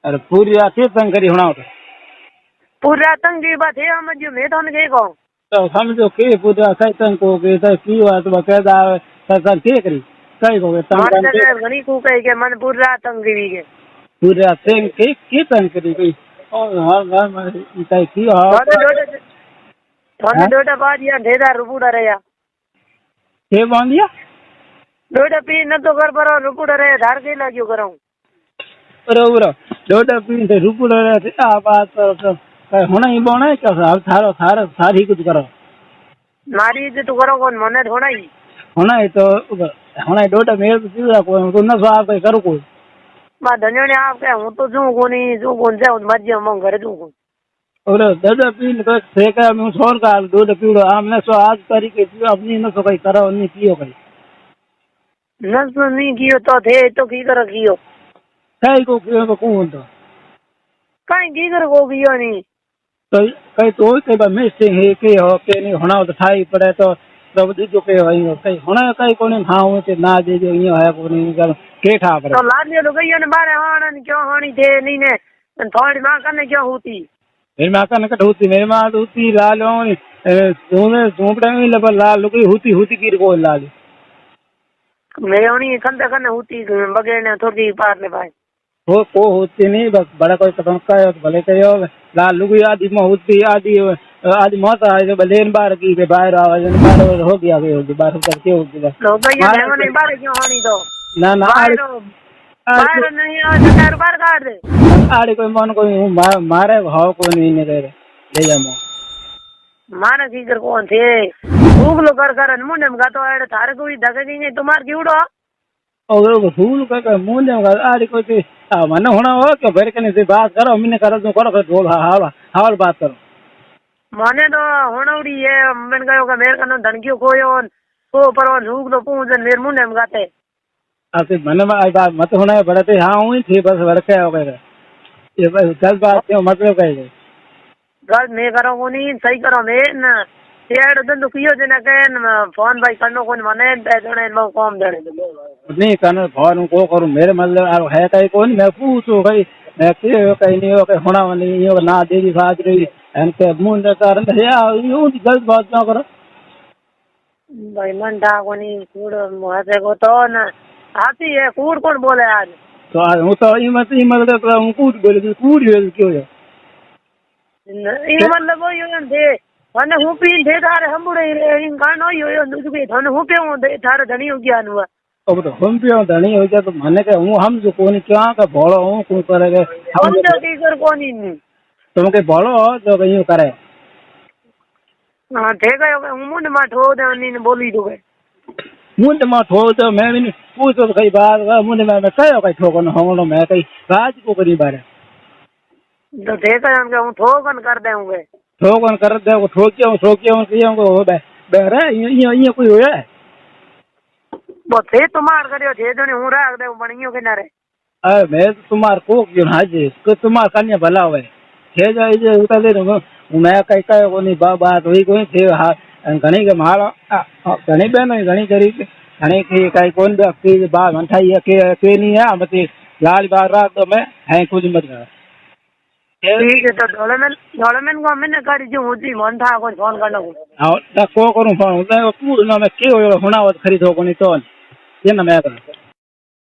अरे पूरी रात ही तंग करी होना तो पूरी रात तंग की बात है हम जो मैं तो नहीं कहूँ तो समझो के पूरी रात कई तंग को के तो की बात बकायदा सर के करी कई को तंग मन के जगह घनी को कहे के मन पूरी रात तंग की के पूरी रात तंग के तंग करी कोई और हर में कई की थोड़े डोडा बाजिया ढेरा रुपुड़ा रहा के बांधिया डोडा पी न तो कर पर रुपुड़ा रहे धार के लाग्यो कराऊं बरोबर डोडा पी से रुपुड़ा रहे आ बात तो होना ही बोना है क्या थारो थारो सारी कुछ करो मारी इज्जत तो करो कौन मने थोड़ा ही होना है तो होना है डोडा मेरे तो सीधा कोई तो न सो आप करो कोई बा धन्यो ने आप क्या हूं तो जू कोनी जू कोन से मर्जी हम घर जू कोन और दादा पीन तो सेका में छोड़ का दूध पीड़ो आमने सो आज तरीके से अपनी न सो कई करो नहीं पियो कई नस नहीं कियो तो थे तो की कर कियो कई को कियो तो कौन तो काई की कर को कियो नहीं तो कई तो कई बा मिसिंग है के हो के नहीं होना तो ठाई पड़े तो सब जो के वही हो कई होना कई कोने हां ते ना दे जो यो है कोने कर के ठा पड़े तो लाद लियो तो कहियो ने बारे हाणन क्यों हाणी थे नहीं ने थोड़ी मां कने क्यों होती मेरी माँ का नकट होती मेरी माँ तो होती लाल होनी सोने सोपड़े में लबर लाल लुकी होती होती की को लाल मेरे होनी कंदे कने होती बगैर ने थोड़ी पार ले भाई वो को होती नहीं बस बड़ा कोई कदम का है तो भले कहो लाल लुकी आदि में होती आदि आदि मौत आए तो भले बार की के बाहर आवाज बार हो गया होगी बार करके होगी बस लो भैया देव नहीं बारे क्यों हाणी तो ना ना बाहर नहीं आ चार बार काट दे आड़े कोई मन कोई मारे भाव को नहीं ने ले जा मो मारा की कर कौन थे भूख लो कर मुंडे में गातो आड़े थारे कोई धगे नहीं तुम्हार क्योंडो और वो फूल का मुंडे में आड़े कोई मन होना हो कि भर के से बात करो मैंने करो तो करो फिर बोल हाल बात करो माने तो होनौड़ी है मैंने कहो कि मेरे कनो धनकियो कोयो को पर भूख लो पूछ मेरे मुंडे में गाते आपके मन में आई बात मत होना है बड़े हाँ हुई थी बस भड़के हो गए ये बस गलत बात क्यों मतलब कहे गलत मैं करो को नहीं सही करो मैं न शेयर दन तो कियो जना के फोन भाई करनो कोन मने जने मो कम जने नहीं करना फोन को करूं मेरे मतलब है कहीं कौन मैं पूछो भाई मैं के कहीं नहीं हो कहीं होना नहीं हो ना देवी बात रही इनके मुंड कारण या यूं गलत बात ना करो भाई मन था को नहीं कूड़ मुहासे को तो न आती है कूड़ कौन बोले आज तो आज हूँ तो ये मतलब हूँ कूद बोले कूद क्यों है ये मतलब वो यो दे थाने हूँ पी दे थारे हम बुड़े इन कानो यो दुजुके थाने हूँ पे हूँ दे थारे धनी हो गया अनुआ अब तो हम पे धनी हो गया तो माने के हूँ हम जो कोनी क्या का भोलो हूँ कोई करेगा हम जो की कर कोनी नहीं तुम के भोलो जो कहीं करे हाँ ठीक है हूँ मुंड मा ठो दे नी बोली दो गए मुंड मा ठो तो मैं भी पूछो तो कई बार मुंड में कहो कहीं ठोकन होंगलो मैं कहीं राज को करी बारे तो ठीक है हम हूँ ठोकन कर देंगे ठोकन कर दे वो ठोकियो कियो को हो बे ये कोई होया वो थे तुम्हार करियो थे जने हूँ राख दे बणियो किनारे अरे मैं तो तुम्हार को क्यों हाजे को तुम्हार कन्या भला होए थे जाए जे उतर दे मैं कई कई को नहीं बात हुई कोई थे हां घणी के मारो घणी बहन घणी करी घणी की कई कौन व्यक्ति बात मंठाई के नहीं है मते लाल बार राख तो मैं है कुछ मत कर ठीक है तो डोलेमेन को मैंने कर जो होती मन था को फोन करना को हां को करूं फोन पूर्ण ना मैं के होना खरीदो को नहीं तो ये ना मैं